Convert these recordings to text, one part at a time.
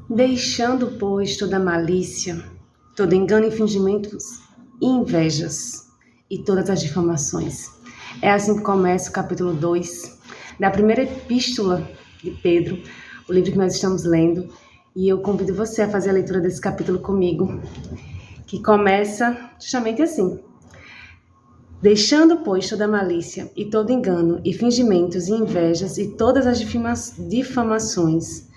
Deixando, pois, toda malícia, todo engano e fingimentos e invejas e todas as difamações. É assim que começa o capítulo 2 da primeira epístola de Pedro, o livro que nós estamos lendo, e eu convido você a fazer a leitura desse capítulo comigo, que começa justamente assim. Deixando, pois, toda malícia e todo engano e fingimentos e invejas e todas as difamações,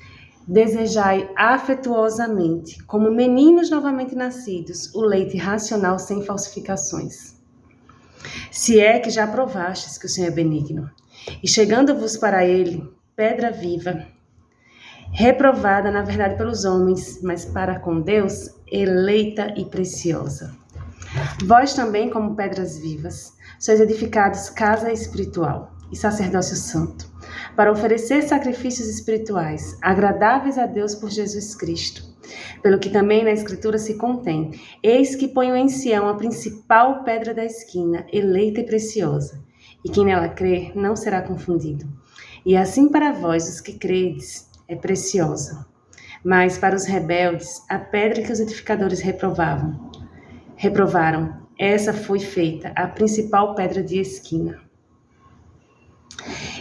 desejai afetuosamente, como meninos novamente nascidos, o leite racional sem falsificações. Se é que já provastes que o Senhor é benigno, e chegando-vos para ele, pedra viva, reprovada na verdade pelos homens, mas para com Deus, eleita e preciosa. Vós também, como pedras vivas, sois edificados casa espiritual e sacerdócio santo, para oferecer sacrifícios espirituais, agradáveis a Deus por Jesus Cristo. Pelo que também na Escritura se contém: eis que ponho em Sião a principal pedra da esquina, eleita e preciosa, e quem nela crer não será confundido. E assim para vós, os que credes, é preciosa. Mas para os rebeldes, a pedra que os edificadores reprovaram, essa foi feita a principal pedra de esquina,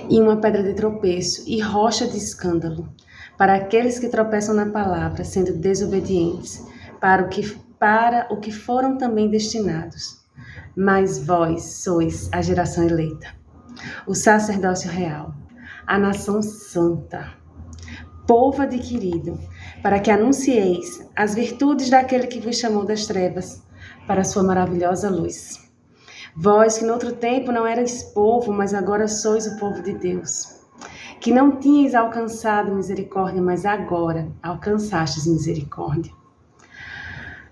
e uma pedra de tropeço e rocha de escândalo, para aqueles que tropeçam na palavra, sendo desobedientes, para o que foram também destinados. Mas vós sois a geração eleita, o sacerdócio real, a nação santa, povo adquirido, para que anuncieis as virtudes daquele que vos chamou das trevas para a sua maravilhosa luz. Vós que noutro tempo não erais povo, mas agora sois o povo de Deus, que não tinhais alcançado misericórdia, mas agora alcançastes misericórdia.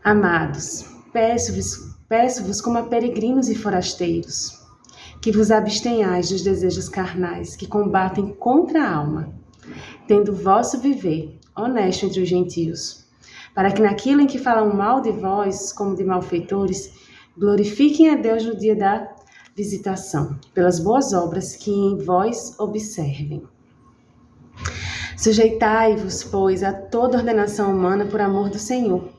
Amados, peço-vos como a peregrinos e forasteiros, que vos abstenhais dos desejos carnais que combatem contra a alma, tendo o vosso viver honesto entre os gentios, para que naquilo em que falam mal de vós, como de malfeitores, glorifiquem a Deus no dia da visitação, pelas boas obras que em vós observem. Sujeitai-vos, pois, a toda ordenação humana por amor do Senhor,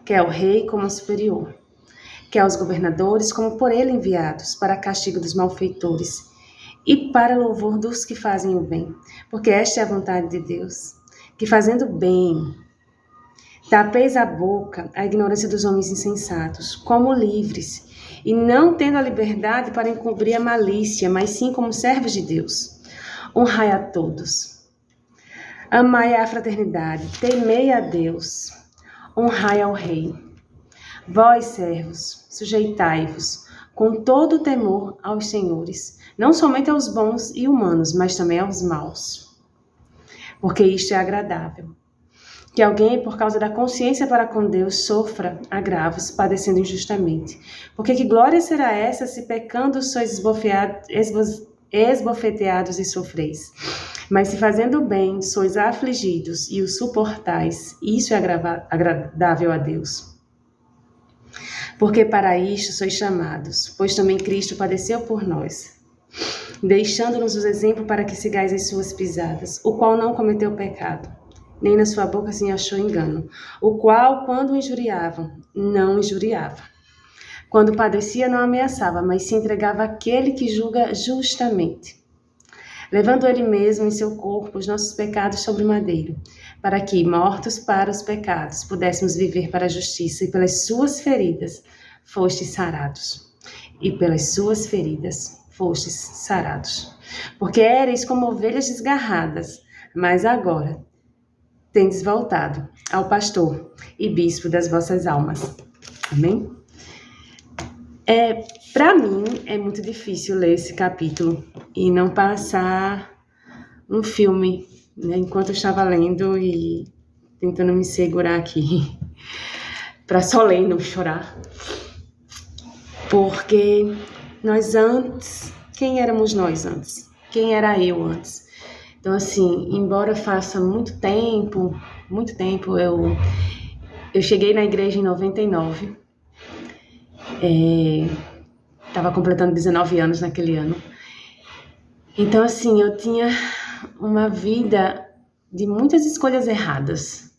quer ao rei como ao superior, quer aos governadores como por ele enviados, para castigo dos malfeitores e para louvor dos que fazem o bem, porque esta é a vontade de Deus, que fazendo bem, tapeis a boca à ignorância dos homens insensatos, como livres, e não tendo a liberdade para encobrir a malícia, mas sim como servos de Deus. Honrai a todos. Amai a fraternidade, temei a Deus, honrai ao rei. Vós, servos, sujeitai-vos com todo o temor aos senhores, não somente aos bons e humanos, mas também aos maus, porque isto é agradável. Que alguém, por causa da consciência para com Deus, sofra agravos, padecendo injustamente. Porque que glória será essa, se pecando sois esbofeteados e sofreis? Mas se fazendo bem sois afligidos e o suportais, isso é agradável a Deus. Porque para isto sois chamados, pois também Cristo padeceu por nós, deixando-nos o exemplo para que sigais as suas pisadas, o qual não cometeu pecado, nem na sua boca se achou engano, o qual, quando injuriavam, não injuriava. Quando padecia, não ameaçava, mas se entregava àquele que julga justamente, levando ele mesmo em seu corpo os nossos pecados sobre o madeiro, para que, mortos para os pecados, pudéssemos viver para a justiça, e pelas suas feridas fostes sarados. E pelas suas feridas fostes sarados. Porque éreis como ovelhas desgarradas, mas agora tendes voltado ao pastor e bispo das vossas almas. Amém? Para mim, é muito difícil ler esse capítulo e não passar um filme, né, enquanto eu estava lendo e tentando me segurar aqui para só ler e não chorar. Porque nós antes, quem éramos nós antes? Quem era eu antes? Então, assim, embora faça muito tempo, eu cheguei na igreja em 99, estava completando 19 anos naquele ano. Então, assim, eu tinha uma vida de muitas escolhas erradas,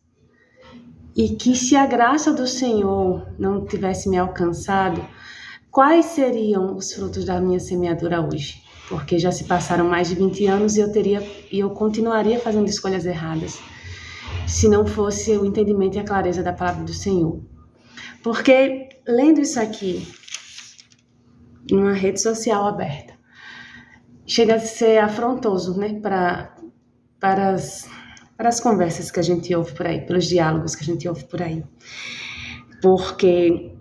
e que se a graça do Senhor não tivesse me alcançado, quais seriam os frutos da minha semeadura hoje? Porque já se passaram mais de 20 anos e eu continuaria fazendo escolhas erradas, se não fosse o entendimento e a clareza da palavra do Senhor. Porque, lendo isso aqui, numa rede social aberta, chega a ser afrontoso, né, para as conversas que a gente ouve por aí, pelos diálogos que a gente ouve por aí. Porque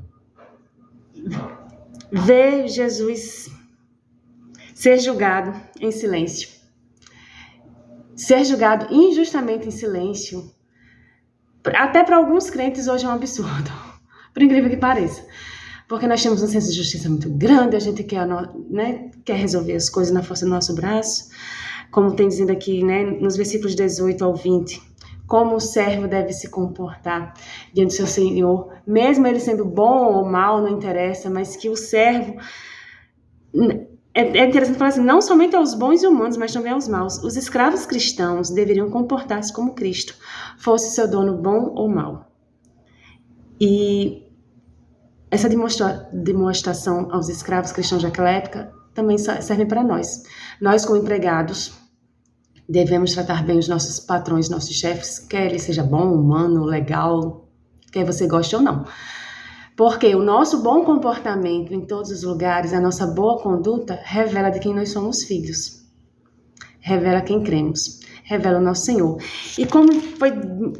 ver Jesus ser julgado em silêncio, ser julgado injustamente em silêncio, até para alguns crentes hoje é um absurdo, por incrível que pareça. Porque nós temos um senso de justiça muito grande, a gente quer, né, quer resolver as coisas na força do nosso braço, como tem dizendo aqui, né, nos versículos 18 ao 20, como o servo deve se comportar diante do seu Senhor, mesmo ele sendo bom ou mal, não interessa, mas que o servo... É interessante falar assim, não somente aos bons e humanos, mas também aos maus. Os escravos cristãos deveriam comportar-se como Cristo, fosse seu dono bom ou mau. E essa demonstração aos escravos cristãos daquela época também serve para nós. Nós, como empregados, devemos tratar bem os nossos patrões, nossos chefes, quer ele seja bom, humano, legal, quer você goste ou não. Porque o nosso bom comportamento em todos os lugares, a nossa boa conduta, revela de quem nós somos filhos. Revela quem cremos. Revela o nosso Senhor. E como foi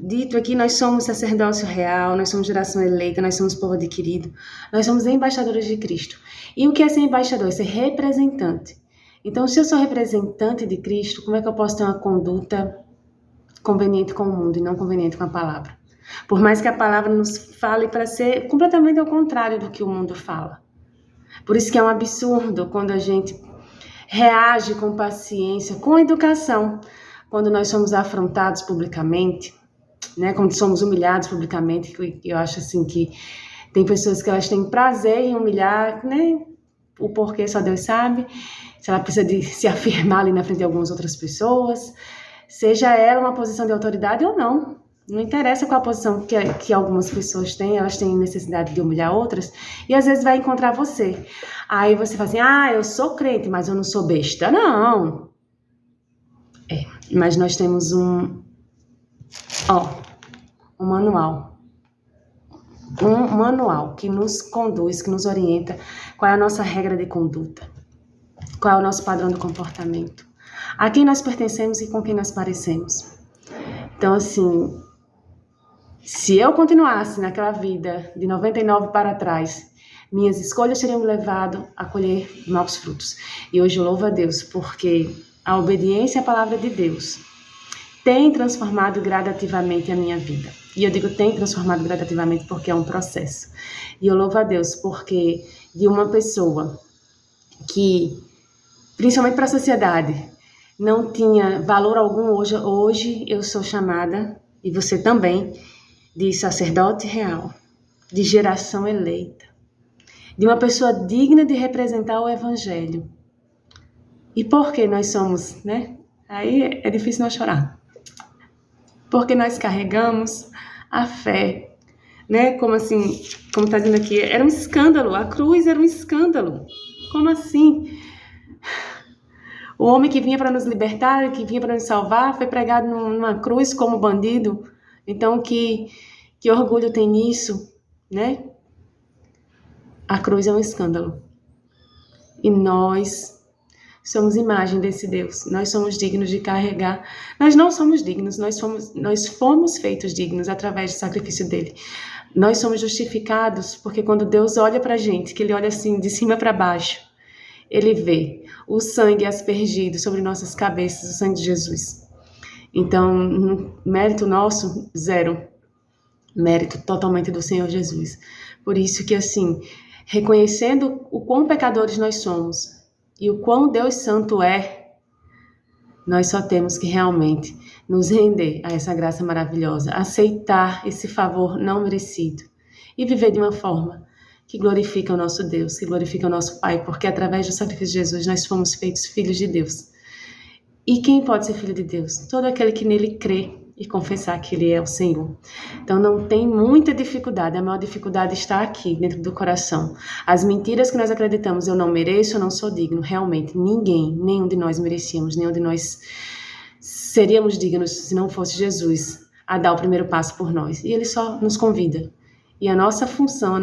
dito aqui, nós somos sacerdócio real, nós somos geração eleita, nós somos povo adquirido, nós somos embaixadores de Cristo. E o que é ser embaixador? É ser representante. Então, se eu sou representante de Cristo, como é que eu posso ter uma conduta conveniente com o mundo e não conveniente com a palavra? Por mais que a palavra nos fale para ser completamente ao contrário do que o mundo fala. Por isso que é um absurdo quando a gente reage com paciência, com educação, quando nós somos afrontados publicamente, né? Quando somos humilhados publicamente, eu acho assim que tem pessoas que elas têm prazer em humilhar, né? O porquê só Deus sabe, se ela precisa de se afirmar ali na frente de algumas outras pessoas, seja ela uma posição de autoridade ou não. Não interessa qual a posição que algumas pessoas têm, elas têm necessidade de humilhar outras, e às vezes vai encontrar você. Aí você fala assim, eu sou crente, mas eu não sou besta. Não. Mas nós temos um manual. Um manual que nos conduz, que nos orienta qual é a nossa regra de conduta, qual é o nosso padrão de comportamento, a quem nós pertencemos e com quem nós parecemos. Então, assim, se eu continuasse naquela vida de 99 para trás, minhas escolhas teriam me levado a colher maus frutos. E hoje eu louvo a Deus, porque a obediência à palavra de Deus tem transformado gradativamente a minha vida. E eu digo tem transformado gradativamente porque é um processo. E eu louvo a Deus porque de uma pessoa que, principalmente para a sociedade, não tinha valor algum, hoje eu sou chamada, e você também, de sacerdote real, de geração eleita, de uma pessoa digna de representar o Evangelho. E por que nós somos, né? Aí é difícil não chorar. Porque nós carregamos a fé, né? Como assim, como está dizendo aqui, era um escândalo, a cruz era um escândalo. Como assim? O homem que vinha para nos libertar, que vinha para nos salvar, foi pregado numa cruz como bandido. Então, que orgulho tem nisso, né? A cruz é um escândalo. E nós somos imagem desse Deus. Nós somos dignos de carregar. Nós não somos dignos, nós fomos feitos dignos através do sacrifício dele. Nós somos justificados porque quando Deus olha para a gente, que ele olha assim de cima para baixo, ele vê o sangue aspergido sobre nossas cabeças, o sangue de Jesus. Então, mérito nosso, zero. Mérito totalmente do Senhor Jesus. Por isso que, assim, reconhecendo o quão pecadores nós somos e o quão Deus Santo é, nós só temos que realmente nos render a essa graça maravilhosa, aceitar esse favor não merecido e viver de uma forma que glorifica o nosso Deus, que glorifica o nosso Pai, porque através do sacrifício de Jesus nós fomos feitos filhos de Deus. E quem pode ser filho de Deus? Todo aquele que nele crê, e confessar que Ele é o Senhor. Então não tem muita dificuldade, a maior dificuldade está aqui, dentro do coração. As mentiras que nós acreditamos, eu não mereço, eu não sou digno, realmente, nenhum de nós merecíamos, nenhum de nós seríamos dignos se não fosse Jesus a dar o primeiro passo por nós. E Ele só nos convida. E a nossa função, a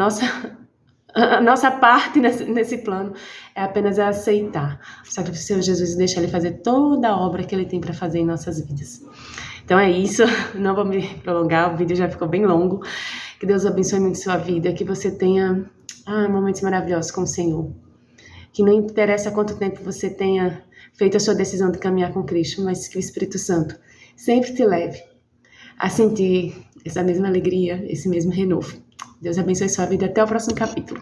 nossa parte nesse plano é apenas aceitar o sacrifício de Jesus e deixar Ele fazer toda a obra que Ele tem para fazer em nossas vidas. Então é isso, não vou me prolongar, o vídeo já ficou bem longo. Que Deus abençoe muito sua vida, que você tenha momentos maravilhosos com o Senhor. Que não interessa quanto tempo você tenha feito a sua decisão de caminhar com Cristo, mas que o Espírito Santo sempre te leve a sentir essa mesma alegria, esse mesmo renovo. Deus abençoe sua vida. Até o próximo capítulo.